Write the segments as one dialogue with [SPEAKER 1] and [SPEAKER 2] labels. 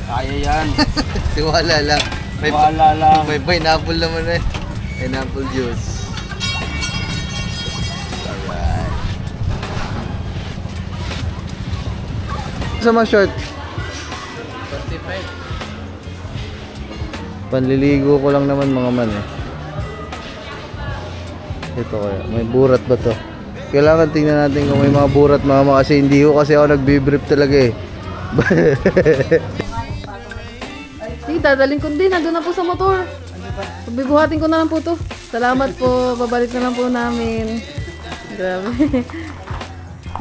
[SPEAKER 1] Kaya yan.
[SPEAKER 2] Tiwala lang.
[SPEAKER 1] Tiwala lang.
[SPEAKER 2] May pineapple naman eh. Pineapple juice. Alright. Sama short. 45. Panliligo ko lang naman mga man eh. Ito kaya. May burat ba to? Kailangan tingnan natin kung may mga burat mama kasi hindi ko kasi ako nagbibrip talaga eh.
[SPEAKER 3] Sige, dadalhin ko din. Nandun na po sa motor. Bibuhatin ko na lang po to. Salamat po. Babalik na lang po namin. Grabe.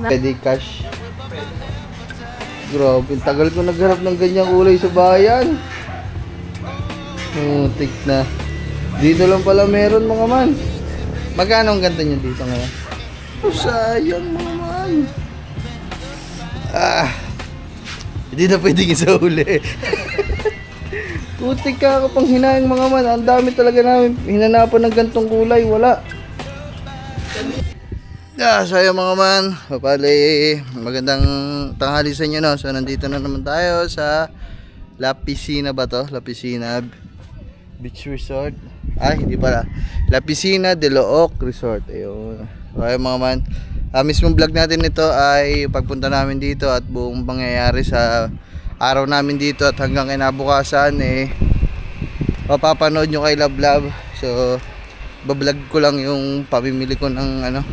[SPEAKER 2] Pwede cash. Grabe, tagal ko nagharap ng ganyang kulay sa bayan. Tik na. Dito lang pala meron mga man. Magkano ang ganito nyo dito ngayon? Oh, sayang mga man. Hindi na pwedeng isa uli. Putik ka ako pang hinayang mga man. Ang dami talaga namin hinanapan ng gantong kulay. Wala. Sayang mga man. Papali, magandang tanghali sa inyo, no? So nandito na naman tayo sa La Piscina ba to? La Piscina Beach Resort. Ay, hindi pala. La Piscina de Looc Resort. Ayun. Okay mga man. Mismong vlog natin ito ay pagpunta namin dito at buong pangyayari sa araw namin dito at hanggang kinabukasan eh mapapanood nyo kay Love Love. So bablog ko lang yung pamimili ko ng ano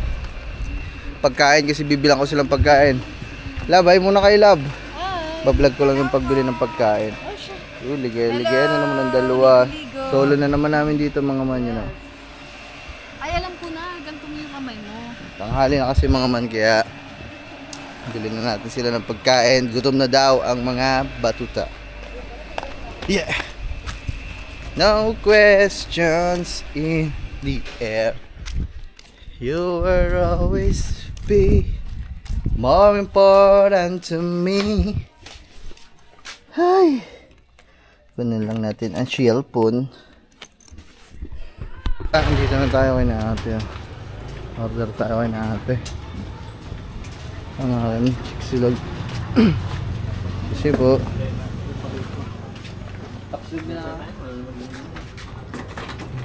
[SPEAKER 2] pagkain kasi bibilang ko silang pagkain. Love, ay muna kay Love. Bablog ko lang yung pagbili ng pagkain. Ligay na naman ang dalawa. Solo na naman namin dito mga man yun.
[SPEAKER 3] Ay, alam ko na. Ganito mo yung kamay mo.
[SPEAKER 2] Tanghali na kasi mga man kaya bilhin na natin sila ng pagkain. Gutom na daw ang mga batuta. Yeah. No questions in the air. You will always be more important to me. Hi. Kunin lang natin ang cellphone. Dito na tayo kay na ate. Order tayo kay na ate. Ang aking chiksilog. Kasi po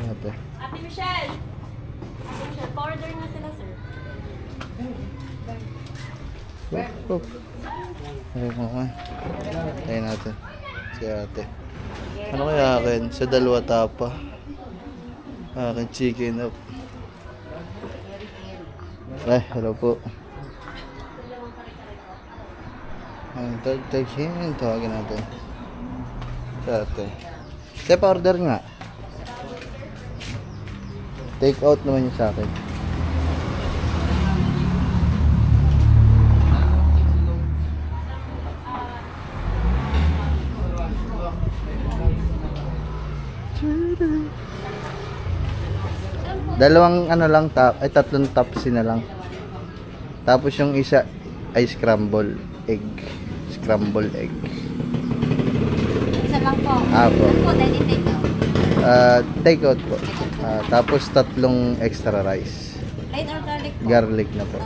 [SPEAKER 2] ate.
[SPEAKER 4] Ate Michelle, pa-order na sila, sir.
[SPEAKER 2] Ayun mo ka. Tayo natin. Si ate. Ano kaya akin? Sa dalawa tapa. Akin chicken up. Ay, hello po. Ang tag-tag-hin. Tawagin natin. Sa ate. Step order nga. Take out naman yung sa akin. Dalawang ano lang ay tatlong tapsin na lang. Tapos yung isa ay scramble egg. Scramble egg.
[SPEAKER 4] Isa lang po.
[SPEAKER 2] Po.
[SPEAKER 4] Ano po, dahil take out?
[SPEAKER 2] Take out po. Tapos tatlong extra rice.
[SPEAKER 4] Plain or garlic po?
[SPEAKER 2] Garlic na po.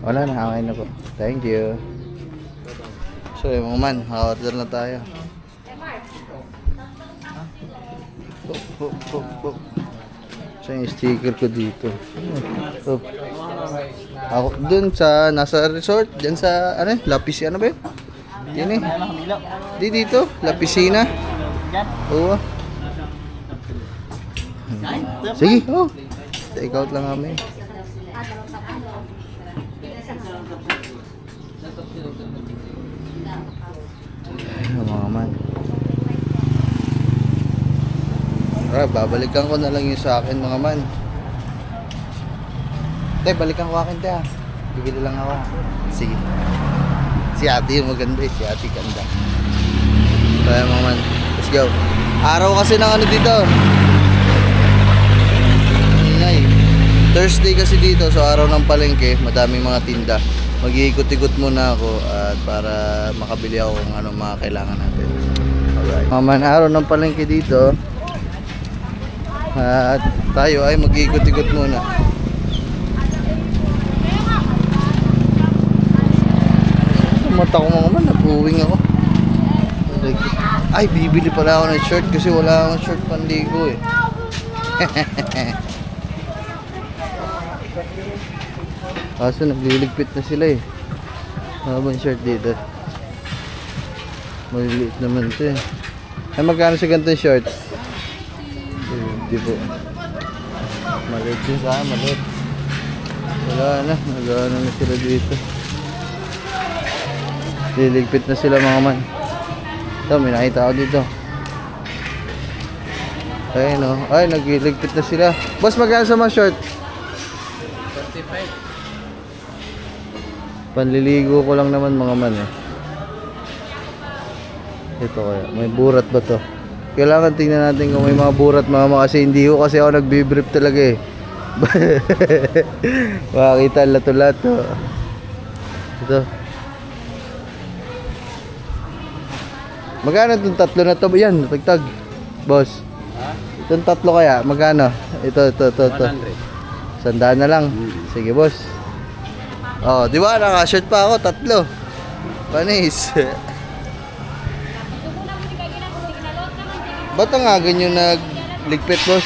[SPEAKER 2] Wala na, okay na po. Thank you. So yung mga man, order na tayo. So yung sticker ko dito. Ako dun sa nasa resort, diyan sa ano, La Piscina ba 'yun? Yan eh. Di dito, La Piscina. Oo. Sige, oh. Take out lang kami. Ay, mga man. Babalikan ko na lang yung sa akin mga man. Balikan ko akin te. Bibili lang ako. Sige. Si ate yung maganda eh. Si ate ganda. Kaya mga man. Let's go. Araw kasi ng ano dito. Ingay. Thursday kasi dito. So araw ng palengke. Madaming mga tinda. Mag-iikot-ikot muna ako. At para makabili ako kung ano mga kailangan natin. Alright. Mga man, araw ng palengke dito. At tayo ay mag-iikot-ikot muna. Salamat ako mga man, nag-uwing ako. Ay, bibili pala ako ng short kasi wala akong short panligo eh. Kaso nagliligpit na sila eh. Habang short dito. Maliliit naman ito eh. Ay, magkano sa ganitong short? Hindi po. Maliit din sa akin, maliit. Wala na, nag-ano na sila dito. Liligpit na sila mga man. Ito, may nakita ako dito. Ayun o. Ay, nagliligpit na sila. Boss, magkano sa mga short? 35. Panliligo ko lang naman mga man eh. Ito kaya, may burat ba to? Kailangan tingnan natin kung may mga burat mama kasi hindi ko kasi ako nagbibrip talaga eh. Makakita lato-lato. Ito. Magkano itong tatlo na to? Yan, tagtag. Boss. Itong tatlo kaya, magkano? Ito. 100. 100 na lang. Sige, boss. Oh, di ba? Naka-shirt pa ako, tatlo. Panis. Ba't ang aga nyo nagligpit, boss?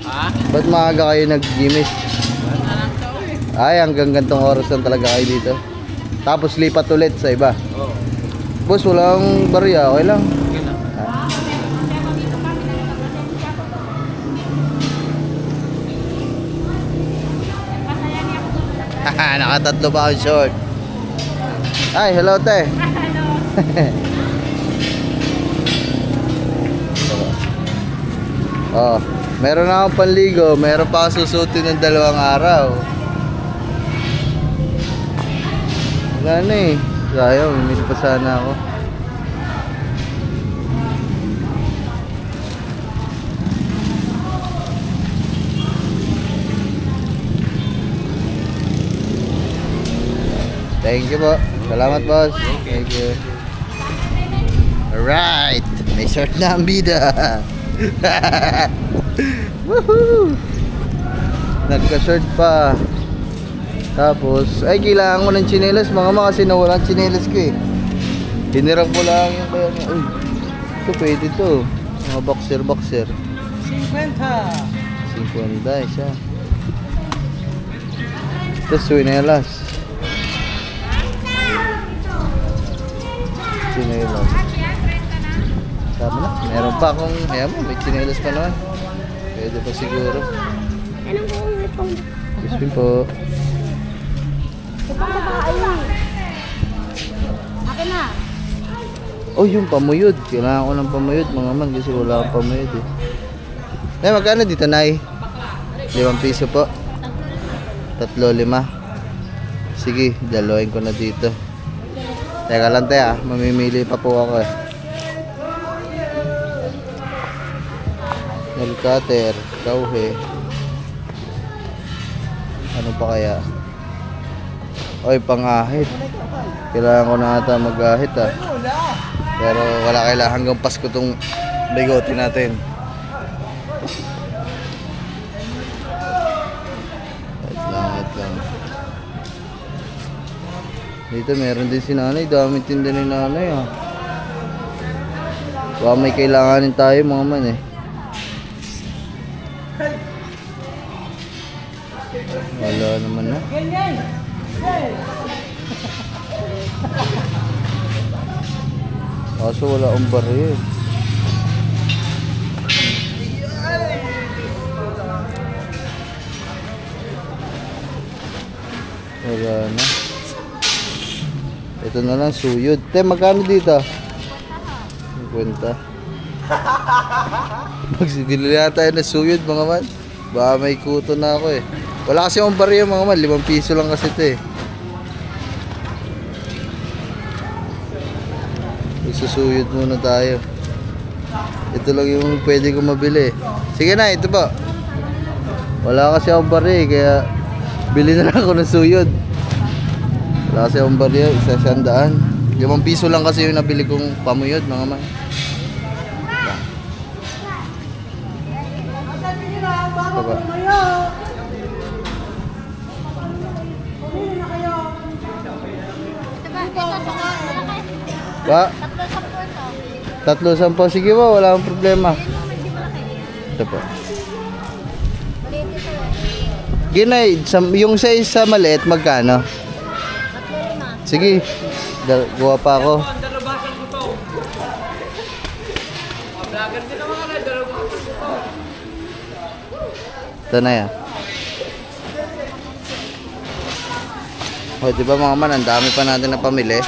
[SPEAKER 1] Ha?
[SPEAKER 2] Ba't maaga kayo nag-gimis? Ay, hanggang gantong oras lang talaga kayo dito. Tapos lipat ulit sa iba.
[SPEAKER 1] Oo.
[SPEAKER 2] Boss, walang barya, okay lang.
[SPEAKER 1] Okay lang.
[SPEAKER 2] Haha, nakatatlo pa akong short. Ay, hello te. Oh, meron na akong panligo, meron pa akong susutin ng 2 araw. Wala na eh. Sayang, miss pa sana ako. Thank you po. Salamat boss. Thank you. Alright, may short na ang bida. Woohoo! Nagka-short pa. Tapos, ay kailangan ko ng tsinelas mga ma kasi nawala ang tsinelas ko eh. Hiniram ko lang yung kaya niya. Uy, ito pwede to. Mga boxer. 50 isa. Tapos tsinelas. Tama na, meron pa akong, ayan mo, may tsinelas pa naman. Pwede pa siguro.
[SPEAKER 4] Anong buong ito?
[SPEAKER 2] Crispin po.
[SPEAKER 4] Ipang babae. Akin na.
[SPEAKER 2] Oh, yung pamuyod. Kailangan ko ng pamuyod mga man kasi wala akong pamuyod eh. Nay, magkano dito, Nay? 5 piso po. 3-5. Sige, dalawain ko na dito. Teka lang tayo mamimili pa po ako eh. Nail cutter, kauhe. Ano pa kaya? Oy, pangahit. Kailangan ko na ata mag-ahit ah. Pero wala kailangan hanggang Pasko tong bigote natin. Wait lang. Dito meron din si nanay. Dami tinda ni nanay ah. Baka may kailanganin tayo mga man eh. Wala naman na. Kaso wala akong baril. Wala na. Ito na lang, suyod. Te, magkano dito? 50. Magsibili na tayo na suyod mga man. Baka may kuto na ako eh. Wala kasi akong baril mga man. 5 piso lang kasi ito eh. Isusuyod muna tayo. Ito lang yung pwede ko mabili. Sige na, ito po. Wala kasi akong baril kaya bili na lang ako ng suyod. Wala kasi akong baril, 100. 5 piso lang kasi yung nabili kong pamuyod mga man. Baba. Ba? 3-10.
[SPEAKER 4] 3 sa 4 to.
[SPEAKER 2] Sige po, wala akong problema.
[SPEAKER 4] Ayun mo, medyo malaki.
[SPEAKER 2] Ito po.
[SPEAKER 4] Maliit ito eh.
[SPEAKER 2] Ginay, yung size sa maliit, magkano?
[SPEAKER 4] 3
[SPEAKER 2] Sige, gawa pa ako. Ito na yan. O, di ba mga man, ang dami pa natin na pamili.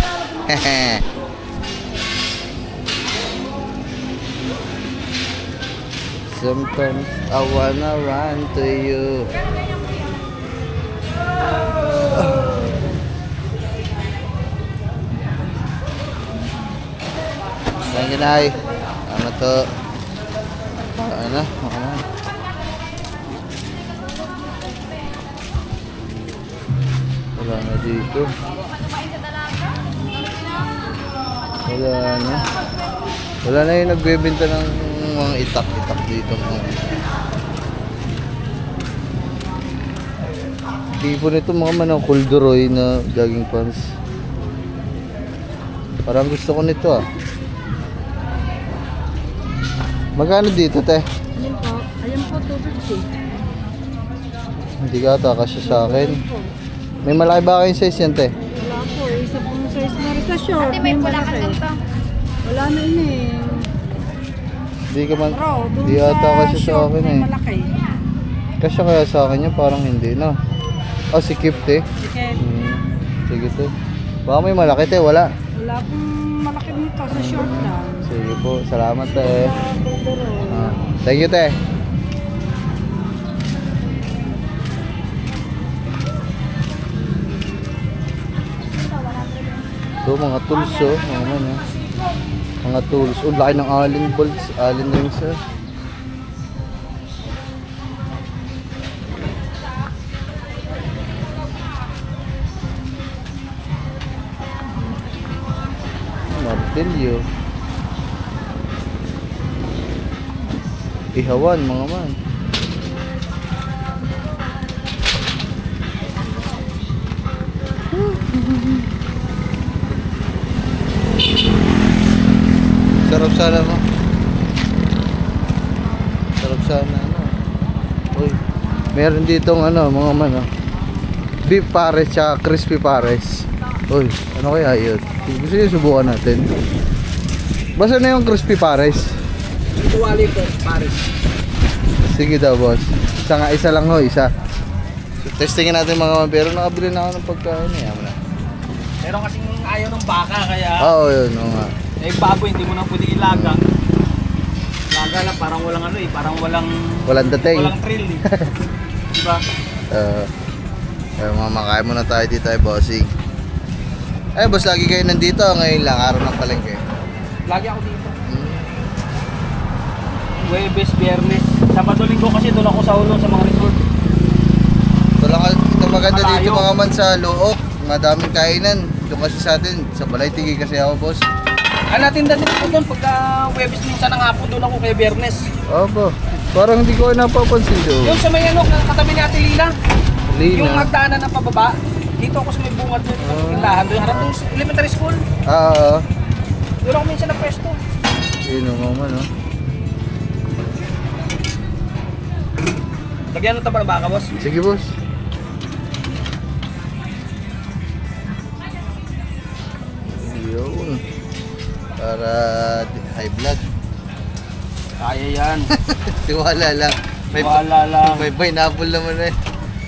[SPEAKER 2] Sometimes I wanna run to you. Thank you, Nay. Ano to? Ano? Ano? Wala na dito. Wala na. Wala na yung nagbebenta ng mga itak-itak dito. Tipo nito mga manang kulduroy na jogging pants. Parang gusto ko nito ah. Magkano dito, te?
[SPEAKER 3] Ayun po. Ayun po, 250.
[SPEAKER 2] Hindi ka ata kasya sa akin. May malaki ba kayong size yan, te?
[SPEAKER 3] Wala po. Isa pong size na rin sa short.
[SPEAKER 4] Ate, may pula ka ganito.
[SPEAKER 3] Wala na yun eh.
[SPEAKER 2] Hindi ka man.
[SPEAKER 3] Bro, dun
[SPEAKER 2] Hindi ata kasya sa
[SPEAKER 3] short
[SPEAKER 2] akin
[SPEAKER 3] may
[SPEAKER 2] eh.
[SPEAKER 3] malaki.
[SPEAKER 2] Kasya kaya sa akin yan? Parang hindi, no? Oh, si Kip, te.
[SPEAKER 3] Sige.
[SPEAKER 2] Sige, te. Baka may malaki, te. Wala.
[SPEAKER 3] Wala pong malaki nito sa short lang.
[SPEAKER 2] Sige po. Salamat, te.
[SPEAKER 3] Kulturo.
[SPEAKER 2] Ah, thank you, te. So, mga tools, oh. Mga tools. Oh, laki ng Allen bolts. Allen rings, oh. Martilyo. Ihawan, mga man. Sarap sana mo. Sarap sana ano. Uy, meron ditong ano, mga man, oh. Beef pares tsaka crispy pares. Uy, ano kaya yun? Gusto nyo subukan natin. Basta na yung crispy pares.
[SPEAKER 1] Tuwali ko, Paris.
[SPEAKER 2] Sige daw, boss. Isa lang ho, isa. So, testingin natin mga man. Pero nakabili na ako ng pagkain eh. Yaman na.
[SPEAKER 1] Meron kasing ayaw ng baka, kaya
[SPEAKER 2] Oo, yun. Oo nga.
[SPEAKER 1] eh baboy, hindi mo na pwede ilaga. Ilaga lang, parang walang ano eh, parang
[SPEAKER 2] Walang dating.
[SPEAKER 1] walang thrill eh. Diba?
[SPEAKER 2] Mga makain muna tayo dito ay bossing. Ay, boss, lagi kayo nandito. Ngayon lang, araw ng palengke.
[SPEAKER 1] Lagi ako dito. Huwebes, Biyernes. Sabado, Linggo kasi doon ako sa ulo sa mga resort.
[SPEAKER 2] Ito maganda
[SPEAKER 1] Malayo.
[SPEAKER 2] dito mga man sa Luok. Madaming kainan. Doon kasi sa atin. Sa Balay Tigi kasi ako, boss.
[SPEAKER 1] Natinda din ako doon pagka Huwebes minsan ng hapon doon ako kay Biyernes.
[SPEAKER 2] Opo. Parang hindi ko napapansin doon.
[SPEAKER 1] Yung sa may ano, katabi ni Ate Lila. Yung
[SPEAKER 2] Lina.
[SPEAKER 1] magdaanan na pababa. Dito ako sa may bungad doon. Tindahan doon. Harap ng elementary school.
[SPEAKER 2] Ah,
[SPEAKER 1] Doon ako minsan na pwesto.
[SPEAKER 2] yun ang mga no.
[SPEAKER 1] Lagyan ng taba ng baka, boss.
[SPEAKER 2] Sige, boss. Yun. Para high blood.
[SPEAKER 1] Kaya yan.
[SPEAKER 2] Tiwala lang.
[SPEAKER 1] Wala lang.
[SPEAKER 2] May pineapple naman eh.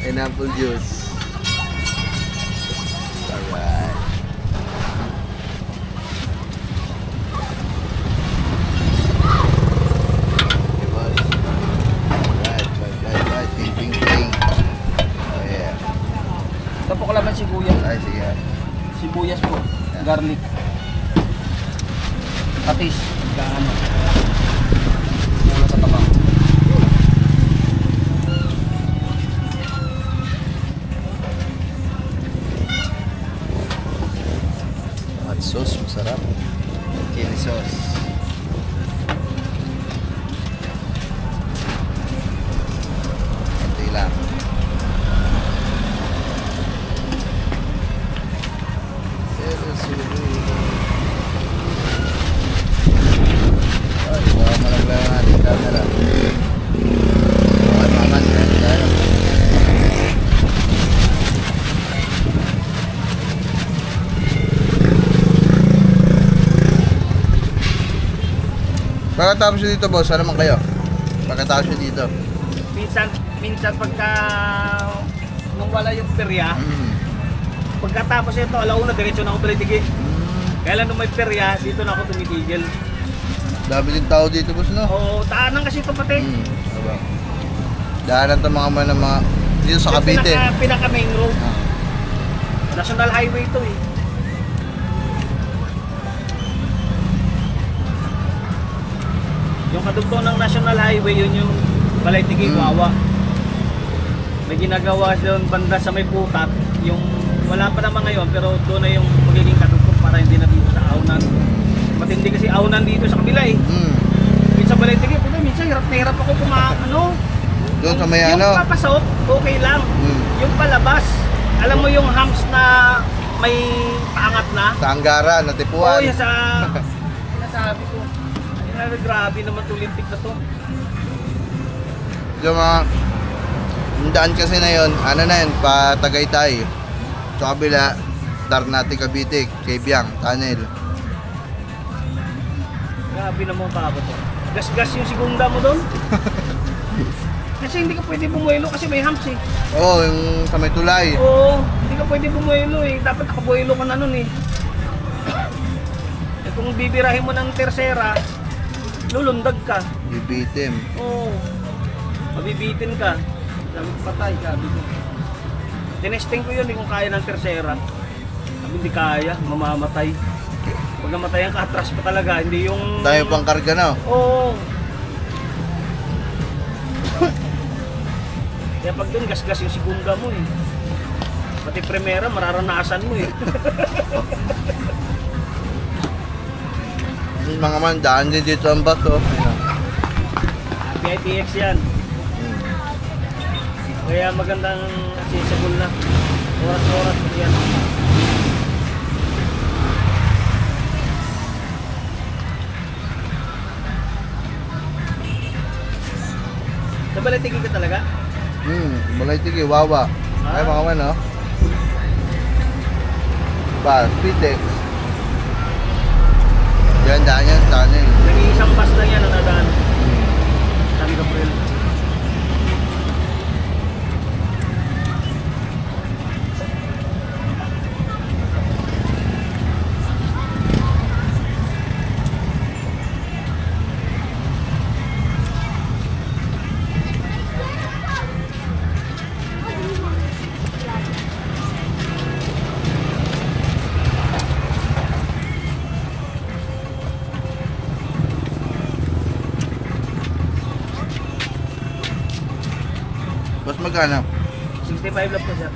[SPEAKER 2] Pineapple juice. Alright. Okay, boss. Right. Ting. Oh, yeah.
[SPEAKER 1] Ito po kalaman sibuyas.
[SPEAKER 2] Ay, sige.
[SPEAKER 1] Sibuyas po. Garlic. Patis. Gaano. Mula sa tabang.
[SPEAKER 2] Hot sauce, masarap. Chili sauce. Ito lang. Chili sauce. Pagkatapos nyo dito, boss, ano man kayo? Pagkatapos nyo dito.
[SPEAKER 1] Minsan pagka nung wala yung perya, pagkatapos ito, alauna, diretso na ako tulitigil. Kailan nung may perya, dito na ako tumitigil.
[SPEAKER 2] Dami din tao dito, boss, no?
[SPEAKER 1] Oo, taanan kasi ito pati.
[SPEAKER 2] Diba? Daanan to mga dito sa Cavite.
[SPEAKER 1] Pinaka main road. National highway to eh. Yung kadugtong ng National Highway, yun yung Balay-Tigi, Wawa. May ginagawa doon banda sa may putat. Yung wala pa naman ngayon, pero doon na yung magiging kadugtong para hindi na dito sa Aunan. Matindi kasi Aunan dito sa kabila eh. Minsan Balay-Tigi, minsan hirap na hirap ako ano.
[SPEAKER 2] Doon sa may
[SPEAKER 1] yung
[SPEAKER 2] ano?
[SPEAKER 1] Yung papasok, okay lang. Yung palabas, alam mo yung humps na may paangat na?
[SPEAKER 2] Sa Anggara, natipuan.
[SPEAKER 1] Oo, yung sa... Nasabi ko. Ay, grabe naman tulintik na to.
[SPEAKER 2] Yung mga... Yung daan kasi na yun, ano na yun, pa Tagaytay. Sa kabila, Ternate, Cavite, Kebyang, Tunnel.
[SPEAKER 1] Grabe naman pa ako to. Gas-gas yung segunda mo doon. Kasi hindi ka pwede bumuelo kasi may humps eh.
[SPEAKER 2] Oo, yung sa may tulay.
[SPEAKER 1] Oo, hindi ka pwede bumuelo eh. Dapat nakabuelo ka na nun eh. Eh kung bibirahin mo ng tersera, lulundag ka.
[SPEAKER 2] Bibitim.
[SPEAKER 1] Oo, mabibitin ka. Sabi ko, patay, sabi ko. Tinesting ko yun eh kung kaya ng tersera. Sabi hindi kaya, mamamatay. Pag namatayan ka, atras pa talaga, hindi yung...
[SPEAKER 2] Tayo pang karga na.
[SPEAKER 1] Oo. Kaya pag doon, gas-gas yung segunda mo eh. Pati primera, mararanasan mo eh.
[SPEAKER 2] Mga man, daan din dito ang bato.
[SPEAKER 1] PITX yan. Kaya magandang accessible na. Oras-oras yan. Sa Balay-Tigi ka talaga?
[SPEAKER 2] Balay-Tigi, Wawa. Ay, mga man, no? Ba, Pitex. Yan, daan yan, tunnel.
[SPEAKER 1] Nag-iisang bus lang yan ang nadaan. Sabi ka, Brel.
[SPEAKER 2] Boss, magkano?
[SPEAKER 1] 65 lang po, sir.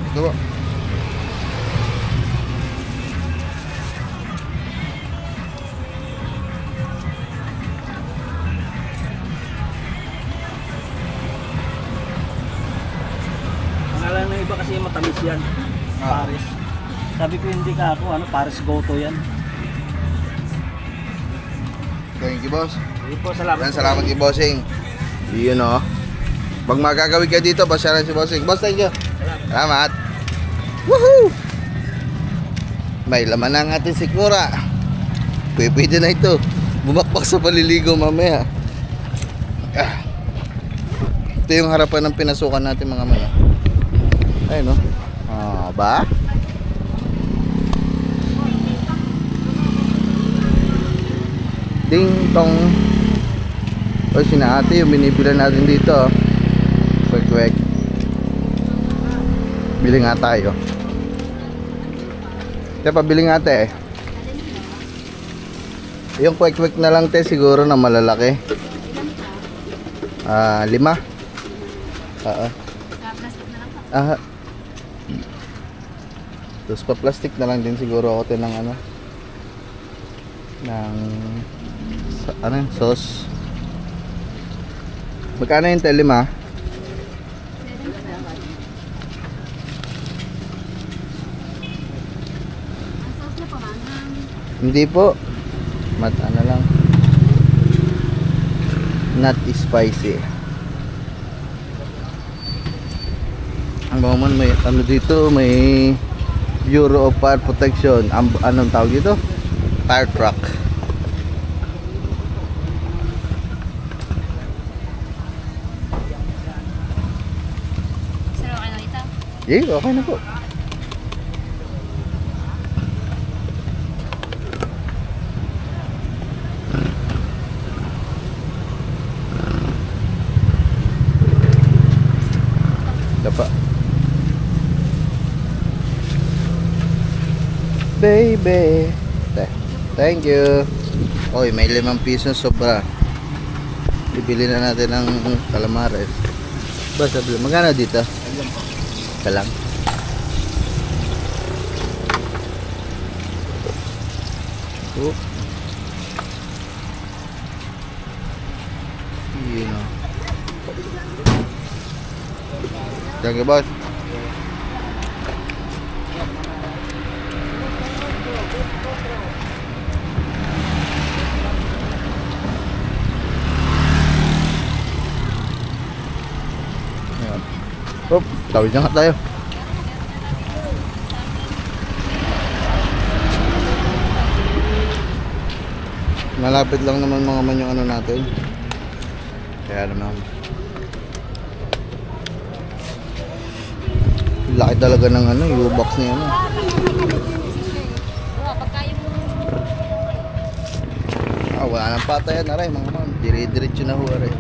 [SPEAKER 2] Ito ba?
[SPEAKER 1] Pangalan ng iba kasi matamis yan. Paris. Sabi ko hindi ka ako, Paris Goto yan.
[SPEAKER 2] Thank you, boss.
[SPEAKER 1] Hindi po, salamat.
[SPEAKER 2] Yan, salamat kay Bossing. Yun, oh. Pag magagawin ka dito, pasyalan si Bossing. Boss, thank you. Salamat. Woohoo! May laman ng ating sikmura. Pwede na ito. Bumakbak sa paliligo mamaya. Ito yung harapan ng pinasukan natin, mga mala. Ayun, no? Ba? Ding tong. O, sina ate yung binibilan natin dito. Kwek. Bili nga tayo. Kaya pabili nga ate. Yung kwek na lang te, siguro na malalaki. 5. Oo.
[SPEAKER 4] Plastic na lang po.
[SPEAKER 2] Tapos pa-plastic na lang din siguro ako te ng ano. Ng sauce. Magkano yung te? 5?
[SPEAKER 4] Ang sauce na pamangang.
[SPEAKER 2] Hindi po. Ano lang. Not spicy. Ang bawang may ano dito, may Bureau of Fire Protection. Anong tawag dito? Fire truck.
[SPEAKER 4] Sir, okay na ito?
[SPEAKER 2] Okay na po. Dapa. Baby. Thank you. Oy, may 5 piso sobra. Bibili na natin ng calamares. Basta magkano dito? Ka lang. Oh. Yun o. Thank you, boss. Hop, tawid na nga tayo. Malapit lang naman mga man yung ano natin. Kaya naman laki talaga ng ano, U-box niya ano. Wala nang patayan na rin mga man. Dire-diretso na huwa rin.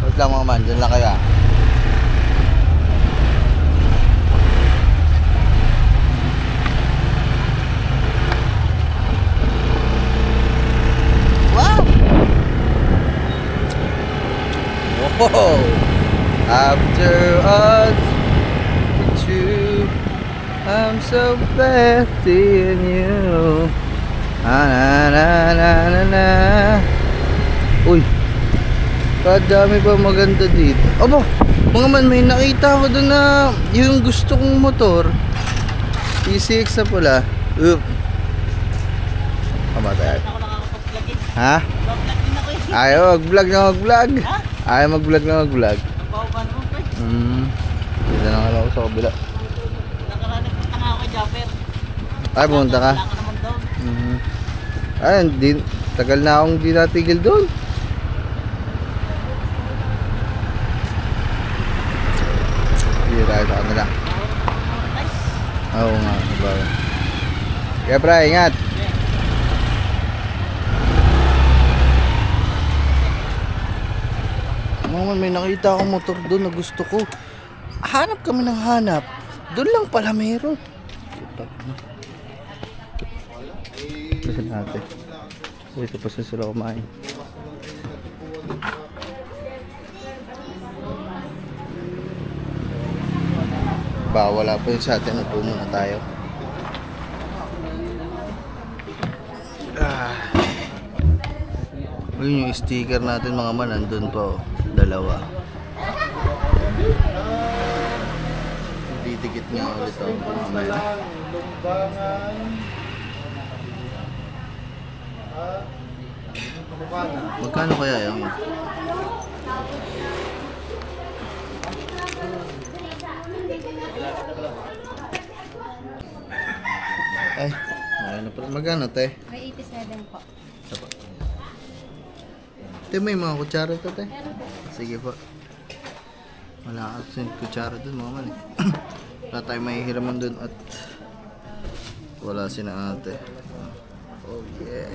[SPEAKER 2] Wait lang mga man, dyan lang kaya. Wow! After us, with you, I'm so bad in you. Na na na na na. Uy, kadami pa maganda dito. Aba, mga man, may nakita ko doon na yung gusto kong motor. PCX na pula. Kamatay. Ha? Ayaw, mag-vlog na mag-vlog. Ayaw mag-vlog na mag-vlog. Dito na nga ako sa kabila.
[SPEAKER 1] Nakarating ako kay Japper.
[SPEAKER 2] Ay, pumunta ka?
[SPEAKER 1] Wala ka naman doon.
[SPEAKER 2] Ay, tagal na akong di natigil doon. Hindi tayo sa kanila. Oo nga, bago. Kaya pre, ingat. Mga may nakita akong motor doon na gusto ko. Hanap kami ng hanap. Doon lang pala meron. Kasi natin. Ito pa sila kumain. Wala pa yun sa atin. Upo muna tayo. Yun yung sticker natin mga man. Nandun pa oh. Dalawa. Didikit nga ulit ako mamaya. Magkano kaya yung ay, magkano te?
[SPEAKER 4] May 87 po.
[SPEAKER 2] Te, may mga kutsara ito, te. Sige po. Wala kasi kutsara dun, mga man. Wala tayo mahihiraman dun at wala si na ate. Oh, yeah.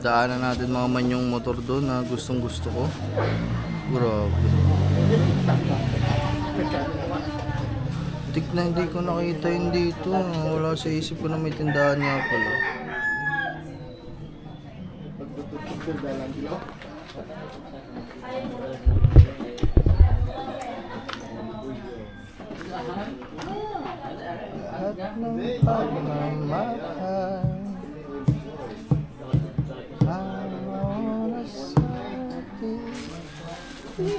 [SPEAKER 2] Daanan natin mga man yung motor doon na gustong gusto ko. Grabe. Tik na hindi ko nakita yun dito. Wala sa isip ko na may tindahan nga pala. Lahat ng pagmamahal Thank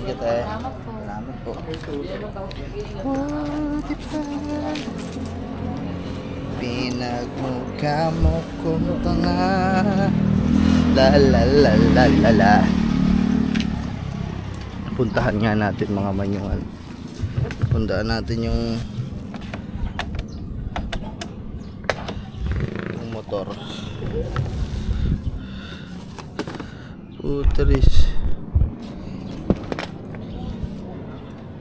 [SPEAKER 2] you, te. Salamat po. Pinagmukha mo kung tanga. La la la la la la. Puntahan nga natin mga manyuan. Puntahan natin yung motor. Putris.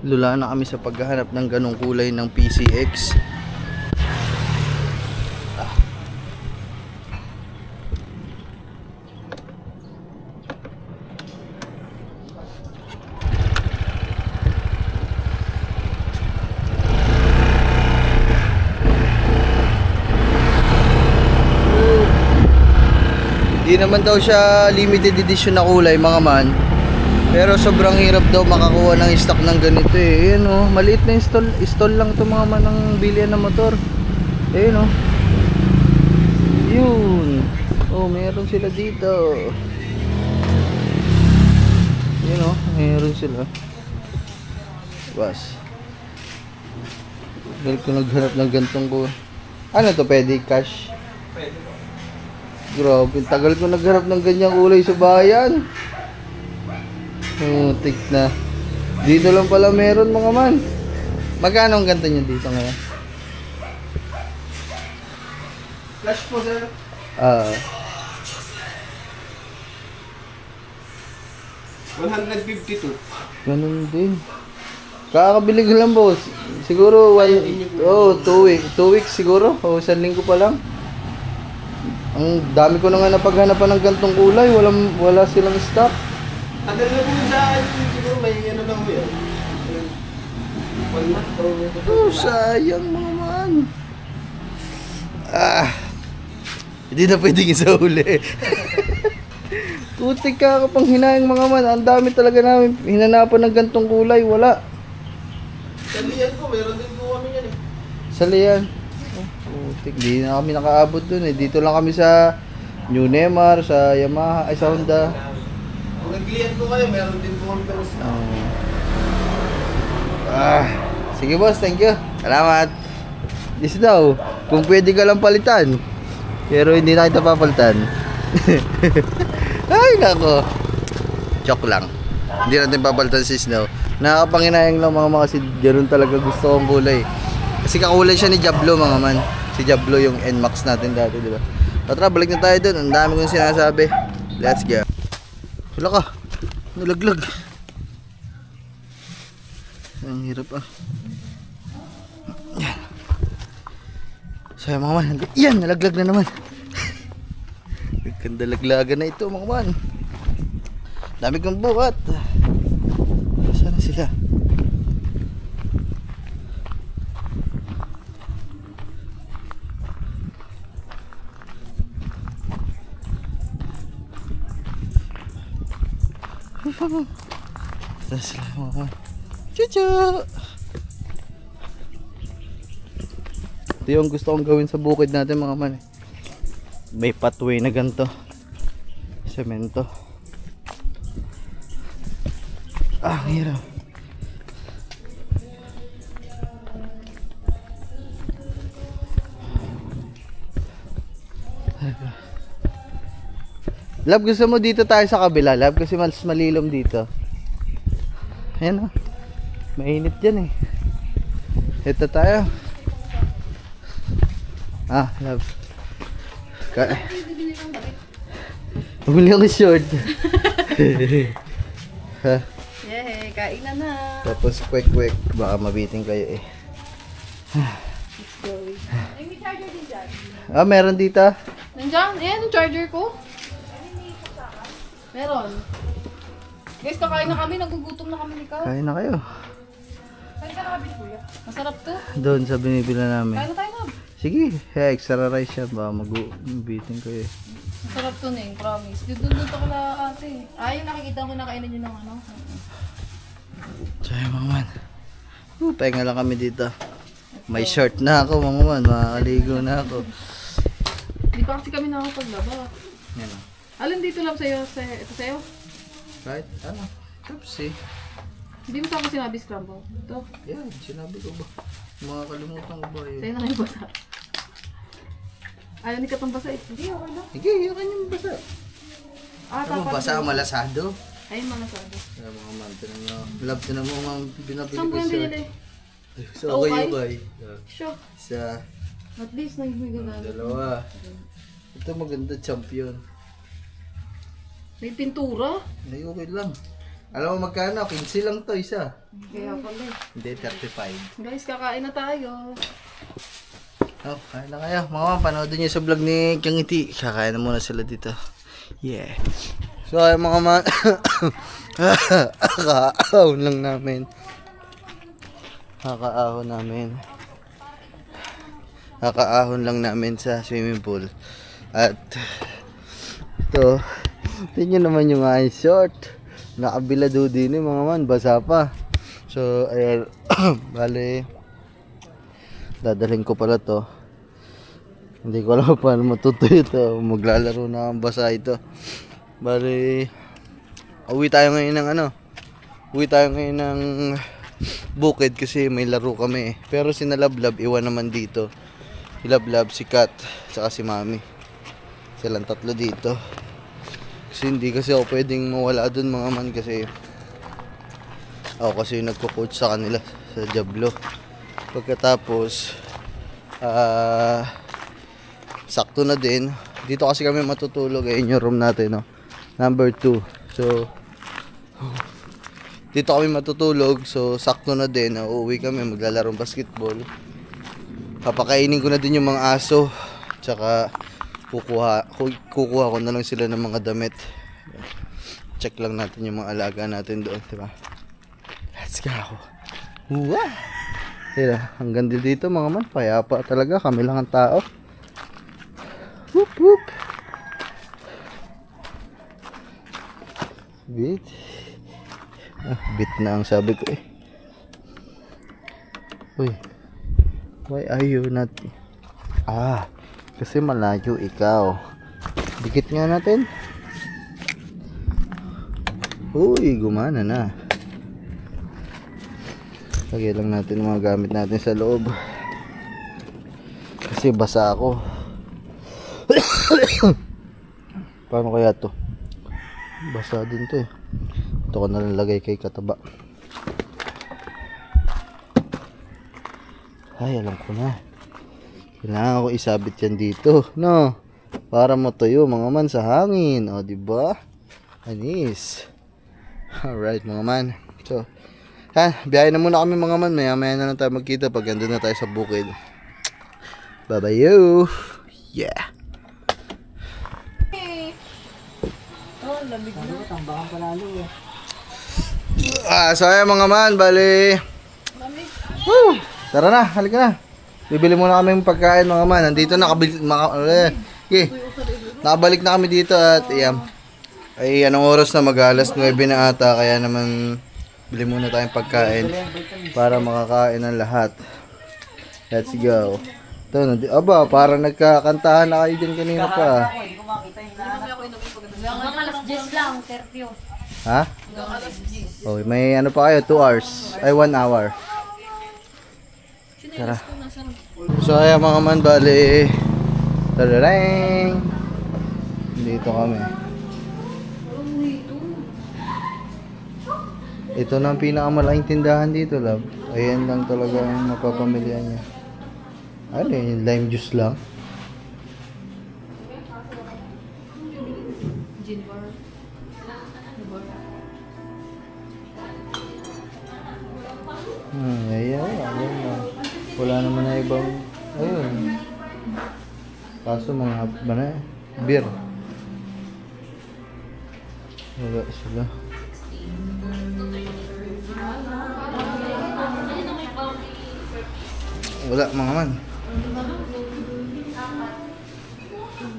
[SPEAKER 2] Lula na kami sa paghahanap ng ganong kulay ng PCX. Di naman daw siya limited edition na kulay mga man. Pero sobrang hirap daw makakuha ng stock ng ganito eh. Ayan oh, maliit na install lang ito mga man ng bilihan ng motor. Ayan oh. Yun. Oh, meron sila dito. Ayan oh, meron sila. Was. Dahil ko naghanap ng gantong ko. Ano to, pwede cash? Grabe, tagal ko naghanap ng ganyang kulay sa bayan. Tik na. Dito lang pala meron mga man. Magkano ang ganito nyo dito ngayon?
[SPEAKER 5] Flash po, sir. 152.
[SPEAKER 2] Ganun din. Kakabili ko lang boss. Siguro 2 weeks. 2 weeks siguro. O 1 linggo pa lang. Ang dami ko na nga napaghanapan ng gantong kulay. Wala silang stock.
[SPEAKER 5] Tagal na po sa siguro may ano lang po yan.
[SPEAKER 2] Oh, sayang mga man. Hindi na pwedeng isa uli. Putik ka kapang hinayang mga man. Ang dami talaga namin hinanapan ng gantong kulay. Wala.
[SPEAKER 5] Sa liyan po, meron din po kami yan eh.
[SPEAKER 2] Sa liyan. Putik, di na kami nakaabot dun eh. Dito lang kami sa New Nemar, sa Yamaha, ay sa Honda.
[SPEAKER 5] Kung nagliyan po kayo, meron din po kami pero
[SPEAKER 2] Sige boss, thank you. Salamat. This daw, kung pwede ka lang palitan. Pero hindi na kita papalitan. Ay nako. Joke lang. Hindi natin papalitan si Snow. Nakakapanginayang lang mga kasi ganoon talaga gusto kong kulay. Kasi kakulay siya ni Diablo mga man. Si Diablo yung NMAX natin dati, di ba? Tara, balik na tayo dun. Ang dami kong sinasabi. Let's go. Wala ka. Nalaglag. Ang hirap Yan. So mga man, yan, nalaglag na naman. Ganda laglagan na ito mga man. Dami kong buhat. Saan na sila? Saan sila mga man? Chuchu! Ito yung gusto kong gawin sa bukid natin mga man. May pathway na ganito. Semento. Hirap. Lab, gusto mo dito tayo sa kabila, Lab? Kasi mas malilom dito. Ayan o. Mainit dyan eh. Ito tayo. Lab. Bumili ako short.
[SPEAKER 3] Yay, kain na.
[SPEAKER 2] Tapos quick. Baka mabiting kayo eh.
[SPEAKER 3] Let's go.
[SPEAKER 4] May charger din dyan.
[SPEAKER 2] Meron dito.
[SPEAKER 3] Nandiyan, ayan yung charger ko. Meron. Guys, kakain na kami, nagugutom na kami ni Kao.
[SPEAKER 2] Kain na kayo.
[SPEAKER 3] Kain ka na kami, kuya. Masarap to.
[SPEAKER 2] Doon sa binibila namin.
[SPEAKER 3] Kain na tayo na.
[SPEAKER 2] Sige, extra rice siya. Baka mabiting kayo eh.
[SPEAKER 3] Sarap to Neng, promise. Doon to kala ate. Yung nakikita ko nakainin nyo ng ano.
[SPEAKER 2] So yun mga man. Pahinga lang kami dito. May short na ako mga man. Makakaligo na ako.
[SPEAKER 3] Hindi pa kasi kami nakapaglaba.
[SPEAKER 2] Yan o.
[SPEAKER 3] Alin dito lang sa'yo? Ito sa'yo?
[SPEAKER 2] Right? Ano? Oopsie.
[SPEAKER 3] Hindi mo sa ako sinabi scramble. Ito.
[SPEAKER 2] Yan, sinabi ko ba? Makakalimutan ko ba yun?
[SPEAKER 3] Sa'yo na kayo basa. Ayaw ni Katong basa eh. Hindi, okay lang.
[SPEAKER 2] Sige, yun yung basa. Ano basa malasado?
[SPEAKER 3] Ayun, malasado.
[SPEAKER 2] Kaya mga man, tinan nyo. Love tinan mo mga binabili
[SPEAKER 3] Saan
[SPEAKER 2] ko
[SPEAKER 3] po yung
[SPEAKER 2] sa...
[SPEAKER 3] binili?
[SPEAKER 2] Sa okay.
[SPEAKER 3] Sure.
[SPEAKER 2] Sa
[SPEAKER 3] At least nagbigo na.
[SPEAKER 2] dalawa. Ito maganda, champion.
[SPEAKER 3] May pintura.
[SPEAKER 2] Ay, okay lang. Alam mo magkano? 15 lang to isa.
[SPEAKER 3] Kaya pala eh.
[SPEAKER 2] Hindi, 35.
[SPEAKER 3] Guys, kakain na tayo.
[SPEAKER 2] Oh, kain na kayo. Mga ma'am, panoodin nyo sa vlog ni Kangiti. Kakain na muna sila dito. Yeah. So, ay mga ma'am. Kakaahon lang namin. Kakaahon lang namin sa swimming pool. At ito, tingnan naman yung aking short. Nakabilado din mga man, basa pa. So, ayan, bale, dadalhin ko pala to. Hindi ko alam paano matutuyo ito. Maglalaro na ang basa ito. Bale, uwi tayo ngayon ng bukid kasi may laro kami. Pero si Nalablab, iwan naman dito. Si Lablab, si Kat, saka si Mami. Silang tatlo dito. Kasi hindi kasi ako pwedeng mawala dun mga man kasi ako kasi nagko-coach sa kanila sa Diablo. Pagkatapos sakto na din. Dito kasi kami matutulog. Ayun yung room natin, no? Number 2. So dito kami matutulog. So sakto na din. Uuwi kami, maglalarong basketball. Papakainin ko na din yung mga aso. Tsaka kukuha ko na lang sila ng mga damit. Check lang natin yung mga alaga natin doon, diba? Let's go. Wow! Tira, hanggang dito mga man, payapa talaga, kami lang ang tao. Whoop whoop. Bit. Bit na ang sabi ko eh. Uy. Why are you not... kasi malayo ikaw. Dikit nga natin. Uy, gumana na. Lagay lang natin mga gamit natin sa loob. Kasi basa ako. Paano kaya to? Basa din to eh. Ito ko nalang lagay kay Kataba. Ay, alam ko na. Kailangan ko isabit yan dito, no? Para matuyo mga man sa hangin, o diba? Anis. Alright mga man. So, biyahe na muna kami mga man. Maya na lang tayo magkita pag andun na tayo sa bukid. Bye bye you. Yeah. So ayan mga man, bali. Woo! Tara na, halika na. Bibili muna kami ng pagkain mga man. Nandito nakabalik na kami dito at ayan. Ay anong oras na, mag-alas 9 na ata, kaya naman bili muna tayong pagkain para makakain ng lahat. Let's go. Ito, aba, parang nagkakantahan na kayo dyan kanina pa.
[SPEAKER 4] Hanggang alas 10 lang, curfew.
[SPEAKER 2] Ha? Oh, may ano pa kayo, 2 hours. Ay, 1 hour. Tara. So, ayan mga man, bali. Tararang. Dito kami. Ito na ang pinakamalaking tindahan dito, love. Ayan lang talaga ang mapapamilihan niya. Ano yun, lime juice lang.
[SPEAKER 3] Gin bar.
[SPEAKER 2] Ayan. Wala naman na ibang, ayun. Kaso mga, beer. Wala sila. Wala mga man.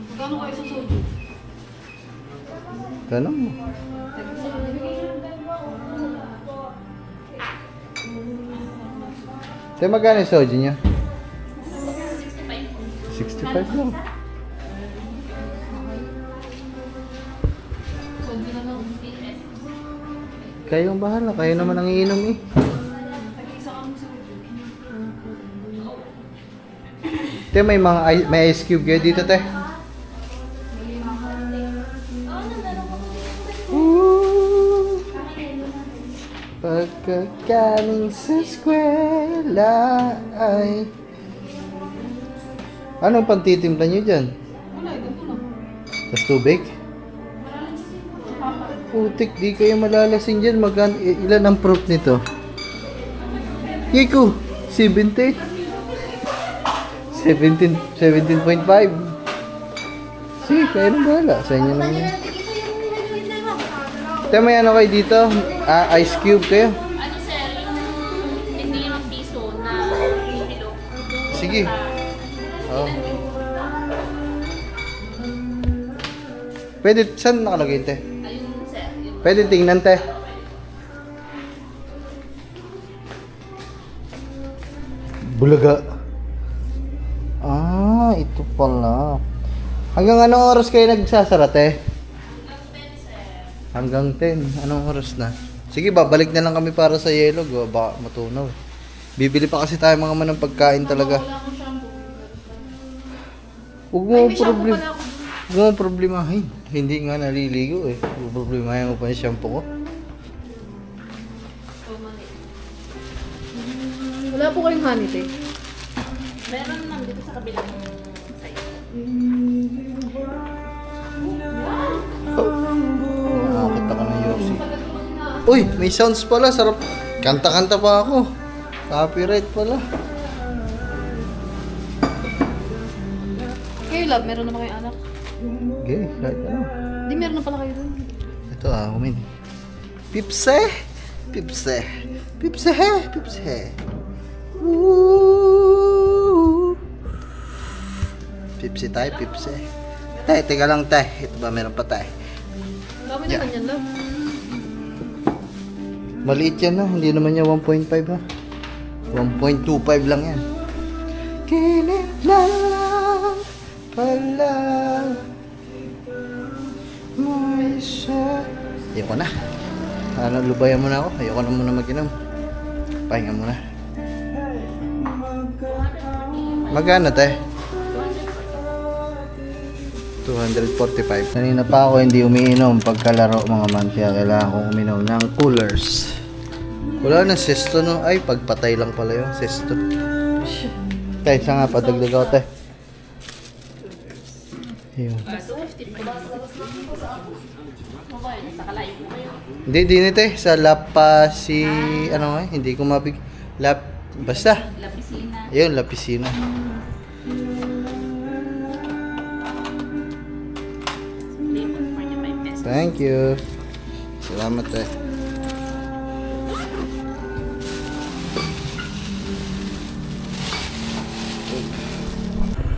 [SPEAKER 3] Magkano kayo sa soju?
[SPEAKER 2] Tanong mo. Te, magkano yung soju niya? 65 lang. Kayong bahala, kayo naman ang iinom eh. Te, may ice cube kayo dito, te. Pagkakaling sa eskwela ay... Anong pantitimpla nyo dyan? Tapos tubig? Putik, di kayo malalasin dyan. Ilan ang proof nito? Yiko, 17. 17.5. Sige, kayo nang bahala. Sa inyo naman yan. Ito, may ano kayo dito? Ice cube kayo?
[SPEAKER 4] Ano sir, yung hindi 5 piso na kilo.
[SPEAKER 2] Sige. Oh. Pwede, saan nakalagay, te?
[SPEAKER 4] Ayun sir, yung
[SPEAKER 2] Pwede tingnan, te. Bulaga. Ito pala. Hanggang anong oras kayo nagsasara, te? Hanggang 10. Anong oras na? Sige, babalik na lang kami para sa yellow. Baka matunaw. Bibili pa kasi tayo mga manang pagkain talaga. Huwag mo problemahin. Hindi nga naliligo eh. Huwag problemahin mo pa yung shampoo ko.
[SPEAKER 3] Wala po kayong honey, te.
[SPEAKER 4] meron naman dito sa kabilang side.
[SPEAKER 2] Nakakita ka ng Yossi. Uy, may sounds pala. Sarap. Kanta-kanta pa ako. Copyright pala.
[SPEAKER 3] Kayo, love, meron naman kayong anak.
[SPEAKER 2] Okay, kahit ano.
[SPEAKER 3] Di, meron na pala kayo dun.
[SPEAKER 2] Ito kumain. Pipse. Pipse. Pipse. Pipse. Woo. Pipse tayo, pipse. Tay, teka lang tay. Ito ba meron pa tay?
[SPEAKER 3] Dami naman yan, love.
[SPEAKER 2] Maliit yan na, hindi naman niya 1.5 ha. 1.25 lang yan. Kinit na lang pala mo isa. Ayoko na. Ano, lubayan mo na ako. Ayoko na muna mag-inom. Pahinga muna. Magkano tayo? 245. Kanina pa ako hindi umiinom pagkalaro mga man. Kaya kailangan kong uminom ng coolers. Wala na sesto no. Ay, pagpatay lang pala yung sesto. Tayo, isa nga padagdag ako tayo. Ayun. Hindi, dinit eh. Sa Lapa si... Ano nga, hindi ko mabig... Basta.
[SPEAKER 4] La Piscina.
[SPEAKER 2] Ayun, La Piscina. Thank you. Salamat eh.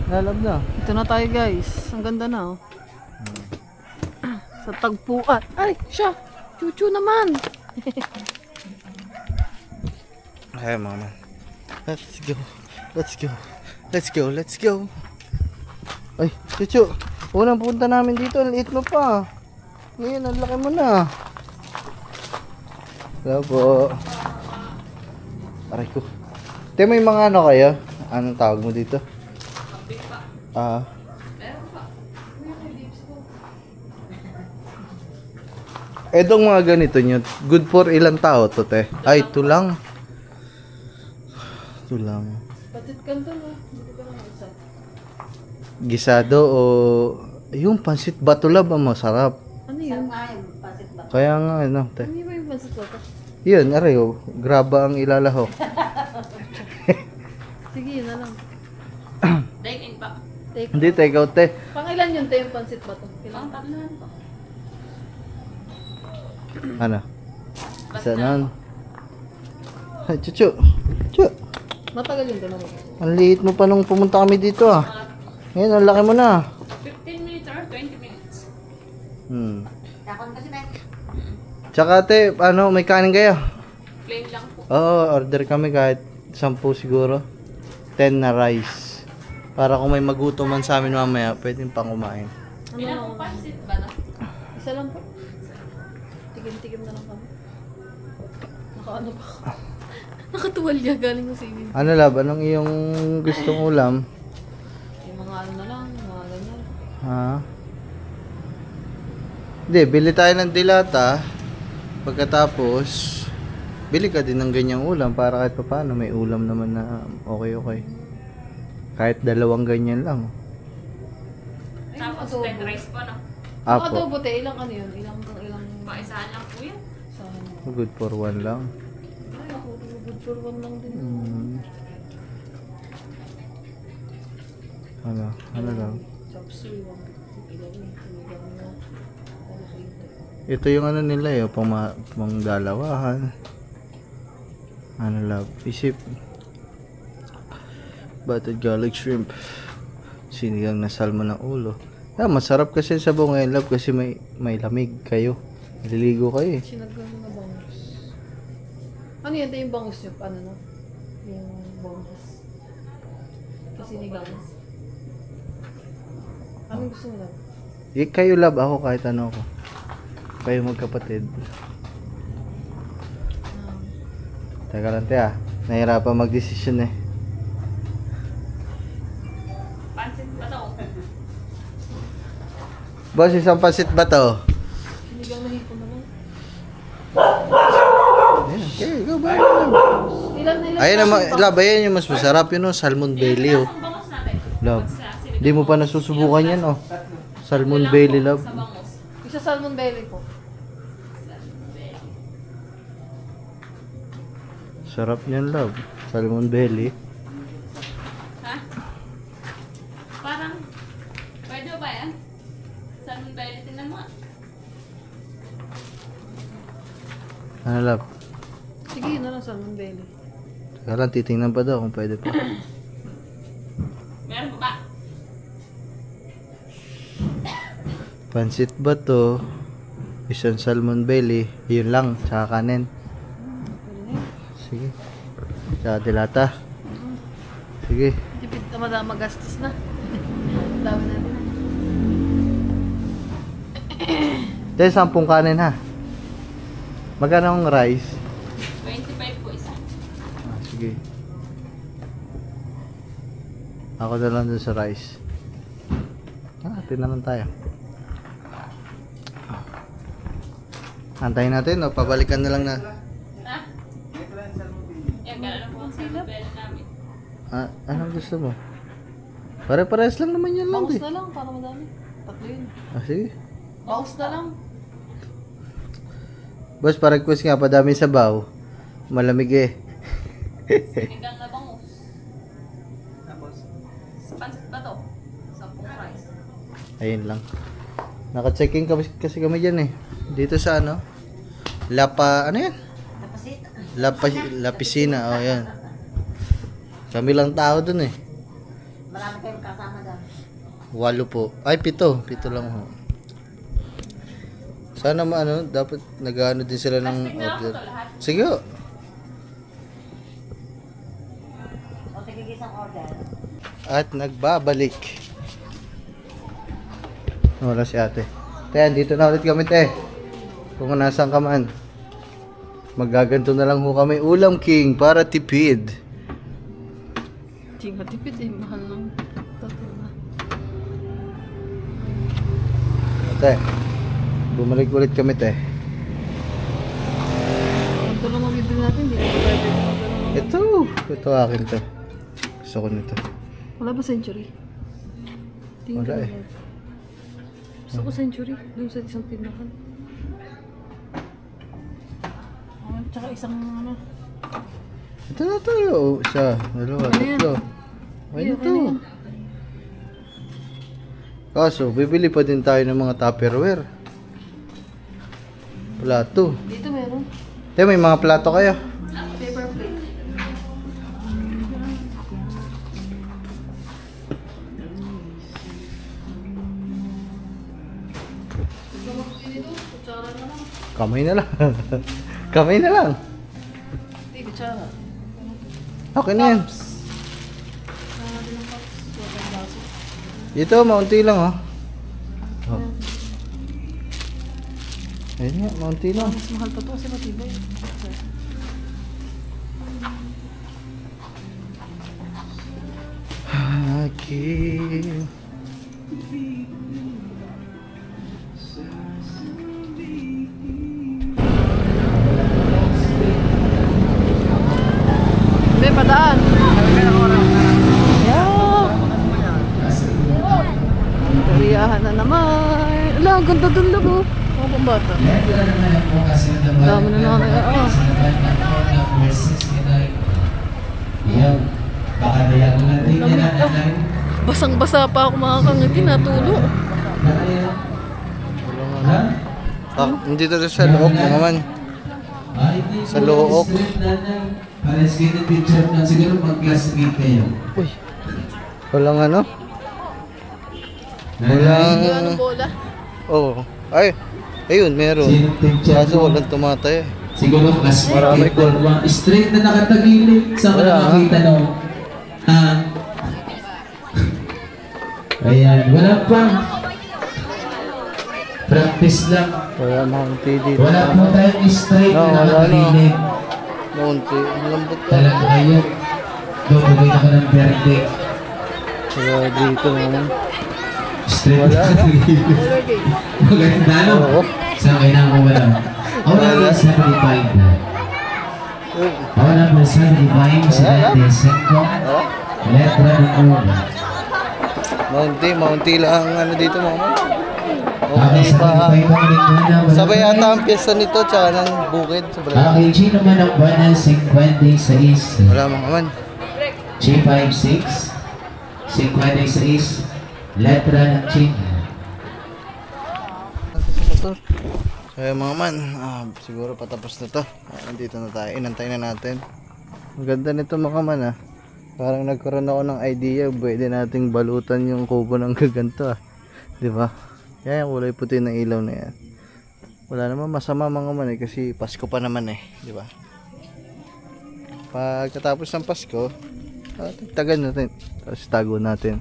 [SPEAKER 2] Lalab na.
[SPEAKER 3] Ito na tayo, guys. Ang ganda na, oh. Sa tagpuan. Ay, siya! Chuchu naman!
[SPEAKER 2] Ay, mama. Let's go. Let's go. Let's go. Let's go. Ay, Chuchu. Unang punta namin dito. Ang liit mo pa. Ngayon, ang laki mo na. Hello po. Aray ko. Te, may mga ano kayo? Anong tawag mo dito? Edong mga ganito nyo. Good for ilang tao to, te? Ay, ito lang. Ito lang.
[SPEAKER 3] Patit kanto, no?
[SPEAKER 2] Gisado o... Yung pansit batulab ang masarap.
[SPEAKER 3] Ano yun?
[SPEAKER 2] Kaya nga, ano, te.
[SPEAKER 3] Ano ba yung pansit ko?
[SPEAKER 2] Yun, aray, oh. Graba ang ilalaho.
[SPEAKER 3] Sige, yun na lang.
[SPEAKER 4] Dine-in pa.
[SPEAKER 3] Take.
[SPEAKER 2] Hindi, take out, te.
[SPEAKER 3] Pangilan yun, te, yung pansit ba to?
[SPEAKER 4] Pang tatluhan po.
[SPEAKER 2] Ano? Isa nun. Ay, Chuchu. Chuchu.
[SPEAKER 3] Matagal yun, te, mami.
[SPEAKER 2] Ang liit mo pa nung pumunta kami dito, ah. Ngayon, ang laki mo na.
[SPEAKER 4] 15 minutes or 20 minutes.
[SPEAKER 2] Tsaka ate, ano, may kanin kayo?
[SPEAKER 4] Plain lang po.
[SPEAKER 2] Oo, order kami kahit 10 siguro. 10 na rice. Para kung may magutom man sa amin mamaya, pwedeng pang kumain.
[SPEAKER 3] Ano
[SPEAKER 4] Ilan
[SPEAKER 3] lang?
[SPEAKER 4] po pansit ba na?
[SPEAKER 3] Isa lang po. Tigim-tigim na lang kami. Naka-ano pa ako. Nakatuwalya galing ko sa ibig.
[SPEAKER 2] Ano lab, anong iyong gustong ulam?
[SPEAKER 3] Yung mga ano na lang, mga ganyan.
[SPEAKER 2] Ha? Hindi, bili tayo ng dilata. Pagkatapos, bili ka din ng ganyang ulam para kahit paano may ulam naman na okay. Kahit 2 ganyan lang.
[SPEAKER 4] Tapos
[SPEAKER 3] adobo.
[SPEAKER 4] 10 rice po, no?
[SPEAKER 3] Ang
[SPEAKER 2] Apo,
[SPEAKER 3] adobo te, ilang ano yun? Ilang
[SPEAKER 4] Paisahan lang po yan.
[SPEAKER 3] saan?
[SPEAKER 2] good for 1 lang.
[SPEAKER 3] Ay, ako, good for one lang din.
[SPEAKER 2] Ano lang.
[SPEAKER 3] Chopsuey, 150. Ilan eh. Sinigang na. Ano sa ito?
[SPEAKER 2] Ito yung ano nila eh, pang dalawahan. Ano lab, isip. Buttered garlic shrimp. Sinigang na salmon ng ulo. Masarap kasi sa buong ngayon lab kasi may lamig kayo. Naliligo kayo eh.
[SPEAKER 3] Sinagang na bangus. Ano yan? Ito yung bangus nyo? Ano no? Yung bangus. Kasi sinigang. Anong gusto mo lang?
[SPEAKER 2] Kayo lab, ako kahit ano ako. Kayo magkapatid. Teka lang te nahirapan mag-desisyon eh.
[SPEAKER 4] Pansit ba to?
[SPEAKER 2] Boss, isang pasit ba to?
[SPEAKER 3] Sinigang na hipon naman.
[SPEAKER 2] Okay, go ba?
[SPEAKER 3] Ilan na ilan?
[SPEAKER 2] Ayun naman, lab, ayan yung mas masarap yun salmon belly oh.
[SPEAKER 4] Ang bangos natin.
[SPEAKER 2] Lab,
[SPEAKER 4] Sa sinigang.
[SPEAKER 2] hindi mo pa nasusubukan yan oh. Salmon belly lab.
[SPEAKER 4] Sa bangos.
[SPEAKER 3] Isa salmon belly po.
[SPEAKER 2] Sarap niyan lab. Salmon belly.
[SPEAKER 4] Ha? Parang, pwede ba yan? Salmon belly, tingnan mo.
[SPEAKER 2] Ano lab?
[SPEAKER 3] Sige, yun na lang salmon belly.
[SPEAKER 2] Teka lang, titingnan pa daw kung pwede pa.
[SPEAKER 4] Meron pa ba?
[SPEAKER 2] Pansit ba to? Isang salmon belly. Yun lang, tsaka kanin. Sige. Tsaka dilata. Sige.
[SPEAKER 3] Tipid na magastos na. Dami natin.
[SPEAKER 2] Dahil 10 kanin ha. Magkano ang rice?
[SPEAKER 4] 25 po isa.
[SPEAKER 2] Sige. Ako na lang dun sa rice. Tingnan lang tayo. Antayin natin o pabalikan na lang na.
[SPEAKER 4] Ha? Yan, gano'n po ang salmon belly namin.
[SPEAKER 2] Anong gusto mo? Pare-pares lang naman yan lang
[SPEAKER 3] Bangus
[SPEAKER 2] eh.
[SPEAKER 3] na lang, para madami. Tatlo yun.
[SPEAKER 2] Sige.
[SPEAKER 3] Bangus na lang.
[SPEAKER 2] Boss, pa-request nga, padami sabaw. Malamig eh.
[SPEAKER 4] Sinigang na bangus. Tapos? Sa pansit ba to? 10 rice.
[SPEAKER 2] Ayun lang. Naka-checking kasi kami dyan eh. Dito sa ano? Ano yan? Lapisina. Oh, yan. Kami lang tao dun eh.
[SPEAKER 6] Marami kayong kasama doon.
[SPEAKER 2] 8 po. Ay, 7. 7 lang ho. Sana dapat nag-ano din sila ng
[SPEAKER 4] Plastic na ako
[SPEAKER 2] order.
[SPEAKER 4] to lahat.
[SPEAKER 2] Sige ho.
[SPEAKER 6] O tigigisang order.
[SPEAKER 2] At nagbabalik. Wala si ate. Te, dito na ulit kami te. Kung nasaan ka man. Magaganto na lang ho kami. Ulam king para tipid.
[SPEAKER 3] Tinga tipid eh, mahal lang. Tatlo na.
[SPEAKER 2] Te, bumalik ulit kami te.
[SPEAKER 3] Ito lang mabibili natin, hindi na pwede magano.
[SPEAKER 2] Ito akin to. Gusto ko nito.
[SPEAKER 3] Wala ba century? Tingin
[SPEAKER 2] Wala
[SPEAKER 3] ko
[SPEAKER 2] eh.
[SPEAKER 3] wala. Gusto ko century, doon sa isang tindahan. Tsaka isang ano.
[SPEAKER 2] Ito na to. Isa, dalawa,
[SPEAKER 3] Ano yan?
[SPEAKER 2] tatlo.
[SPEAKER 3] Ay,
[SPEAKER 2] Ayun
[SPEAKER 3] okay
[SPEAKER 2] to.
[SPEAKER 3] na yan.
[SPEAKER 2] Kaso, bibili pa din tayo ng mga Tupperware. Plato.
[SPEAKER 3] Dito meron.
[SPEAKER 2] Te, may mga plato kayo.
[SPEAKER 3] Paper plate. Gusto mo dito?
[SPEAKER 2] Kamay na lang. Kamay na lang.
[SPEAKER 3] Hindi, kutsara.
[SPEAKER 2] Okay na yan. Dito, maunti lang oh. Oh. Ayun nga, maunti lang.
[SPEAKER 3] Mas mahal pa to kasi matibay.
[SPEAKER 2] Okay.
[SPEAKER 3] May padaan. Yeah. Kariyahan na naman. Ala, ang ganda dun lang oh. Mga pambata. Dami na naman. Basang-basa pa ako mga kangiti, natulo.
[SPEAKER 2] Nandito na sa loob naman. Sa loob.
[SPEAKER 5] Pares kayo ng picture na siguro mag-classmate kayo.
[SPEAKER 2] Uy. Walang ano? Walang...
[SPEAKER 3] Ano bola?
[SPEAKER 2] Oo. Ay. Ayun, meron.
[SPEAKER 5] Sinong picture
[SPEAKER 2] Kaso
[SPEAKER 5] mo?
[SPEAKER 2] walang tumatay.
[SPEAKER 5] Siguro classmate
[SPEAKER 2] Marami
[SPEAKER 5] kayo. Straight na nakatagilid. Saan ka
[SPEAKER 2] Wala,
[SPEAKER 5] na makita no? Ayan, wala pa. Practice lang.
[SPEAKER 2] Wala maunti dito.
[SPEAKER 5] Wala po tayong straight
[SPEAKER 2] No,
[SPEAKER 5] na
[SPEAKER 2] wala,
[SPEAKER 5] nakatagilid.
[SPEAKER 2] Maunti. Ang lambot lang.
[SPEAKER 5] Talaga kayo. Bumagay ako ng verde.
[SPEAKER 2] Wala dito naman.
[SPEAKER 5] Straight
[SPEAKER 2] Wala,
[SPEAKER 5] na nakatagilid. Maganda no?
[SPEAKER 2] Oo.
[SPEAKER 5] Saan kayo na ako wala? Ako na 75 na. Ako na 75 sa Desengko. Letra ng una.
[SPEAKER 2] Maunti lang ang ano dito mga man.
[SPEAKER 5] Okay,
[SPEAKER 2] Okay pa.
[SPEAKER 5] 75 ang lingkuna.
[SPEAKER 2] Sabay ata ang piyesta nito tsaka ng bukid. Sabay.
[SPEAKER 5] Okay, G naman ang buwan ng 56.
[SPEAKER 2] Wala mga man.
[SPEAKER 5] G56. 56. Letra ng China.
[SPEAKER 2] Kaya mga man, siguro patapos na to. Nandito na tayo. Inantay na natin. Ang ganda nito mga man ah. Parang nagkaroon ako ng idea. Pwede nating balutan yung kubo ng gaganto ah. Diba? Kaya yung kulay puti ng ilaw na yan. Wala naman masama mga man eh. Kasi Pasko pa naman eh. Diba? Pagkatapos ng Pasko, tagan natin. Tapos tago natin.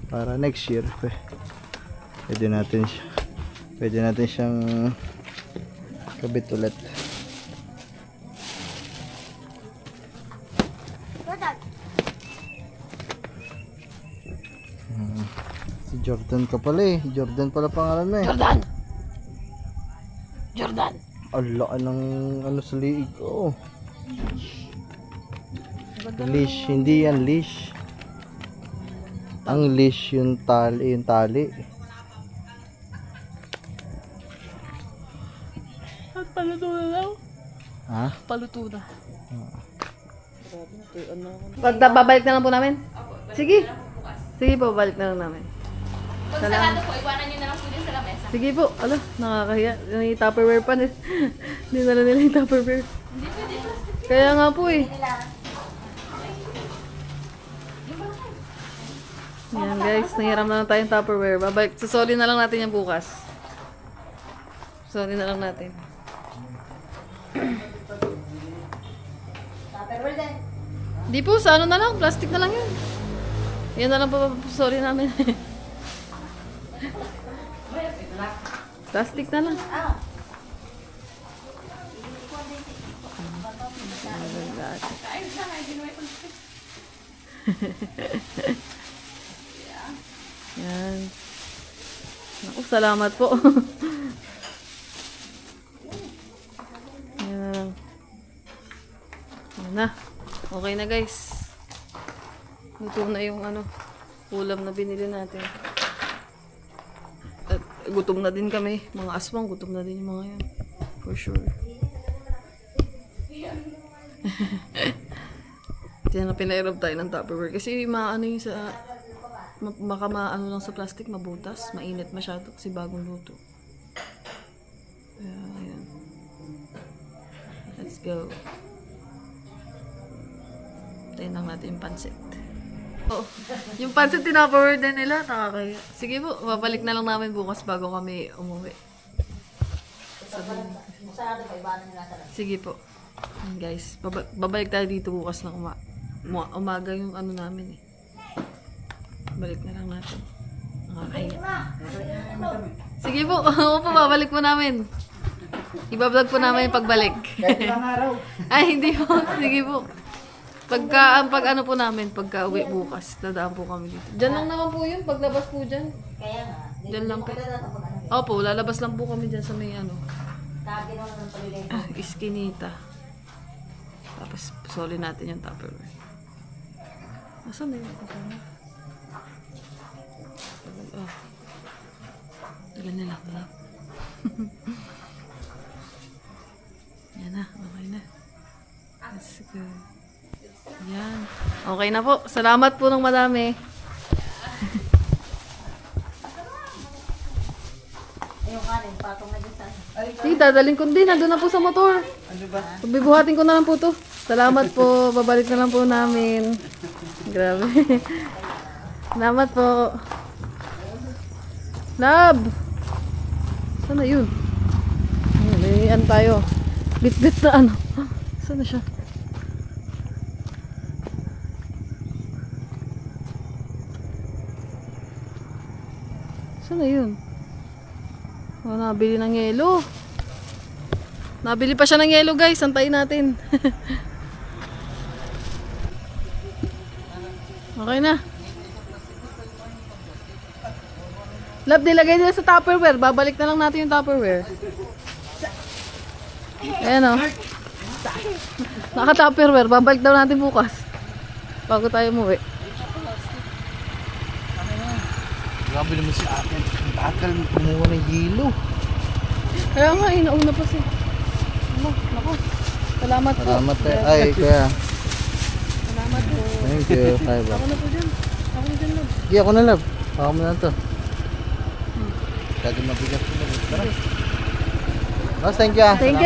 [SPEAKER 2] Para next year. Pwede natin siya. Pwede natin siyang kabit ulit. Si Jordan ka pala eh. Jordan pala pangalan mo eh.
[SPEAKER 3] Jordan! Jordan!
[SPEAKER 2] Ala ng ano sa liig ko. Leash, hindi yan leash. Ang leash yung tali,
[SPEAKER 3] At paluto na daw.
[SPEAKER 2] Ha?
[SPEAKER 3] Paluto na. Babalik na lang po namin? Sige. Sige po, balik na lang namin.
[SPEAKER 4] Pag sarado po, iwanan nyo na lang po din sa lamesa.
[SPEAKER 3] Sige po. Ala, nakakahiya. Yung Tupperware pa. Hindi na nila yung Tupperware.
[SPEAKER 4] Hindi pwede plastic.
[SPEAKER 3] Kaya nga po eh. Yan guys, nahiram na lang tayong Tupperware. Babalik. Susoli na lang natin yan bukas. Susoli na lang natin. Di po, sa ano na lang. Plastic na lang yun. Yan na lang po susoli namin. Plastic na lang. Yan. Naku, salamat po. Yan na lang. Yan na. Okay na guys. Luto na yung ano, ulam na binili natin. At gutom na din kami. Mga aswang, gutom na din yung mga yan. For sure. Kaya na pinairap tayo ng Tupperware. Kasi maano yung sa... Baka maano lang sa plastic, mabutas. Mainit masyado kasi bagong luto. Ayan. Let's go. Tayo lang natin yung pancit. Oh, yung pancit tinapower din nila. Nakakaya. Sige po, babalik na lang namin bukas bago kami umuwi. sasabihin.
[SPEAKER 6] Masarado pa, iba na nila talaga.
[SPEAKER 3] Sige po. Ayan, guys, babalik tayo dito bukas ng umaga yung ano namin eh. Balik na lang natin. Nakakahiya. Sige po, oo po, babalik po namin. Ibablog po namin yung pagbalik. Ay, hindi po. Sige po. Pag ano po namin, pagka uwi bukas, dadaan po kami dito. Diyan lang naman po yun, paglabas po dyan.
[SPEAKER 6] Kaya nga,
[SPEAKER 3] Diyan lang po.
[SPEAKER 6] ano,
[SPEAKER 3] Opo, lalabas lang po kami dyan sa may ano,
[SPEAKER 6] kagin mo ng palilay.
[SPEAKER 3] iskinita. Tapos, solid natin yung Tupperware. Asan na yung Tupperware? Oh. Tagal nila. Yan na, okay na. Let's go. Yan. Okay na po. Salamat po ng madami.
[SPEAKER 6] Yung kanin, patong na dyan sa
[SPEAKER 3] Sige, dadalhin ko din. Nandun na po sa motor.
[SPEAKER 1] Ano ba?
[SPEAKER 3] Bibuhatin ko na lang po to. Salamat po. Babalik na lang po namin. Grabe. Salamat po. Love! Saan na yun? May ano tayo. Bit-bit na ano. Saan na siya? Saan na yun? Oh, nabili ng yelo. Nabili pa siya ng yelo, guys. Antayin natin. Okay na. Love, nilagay nila sa Tupperware. Babalik na lang natin yung Tupperware. Ayan o. Naka-Tupperware. Babalik daw natin bukas. Bago tayo umuwi.
[SPEAKER 2] Grabe naman si ate. Bakal mo kumuha ng hilo.
[SPEAKER 3] Kaya nga, inauna pa siya. Naku. Salamat po.
[SPEAKER 2] Salamat eh. Ay, kaya.
[SPEAKER 3] Salamat po.
[SPEAKER 2] Thank you. Kaya ba?
[SPEAKER 3] Ako na po dyan. Ako na dyan, love.
[SPEAKER 2] Sige, ako na love. Ako mo na to. Masyado mabigat ko na. Tara. Boss, thank you ah.
[SPEAKER 3] Thank you.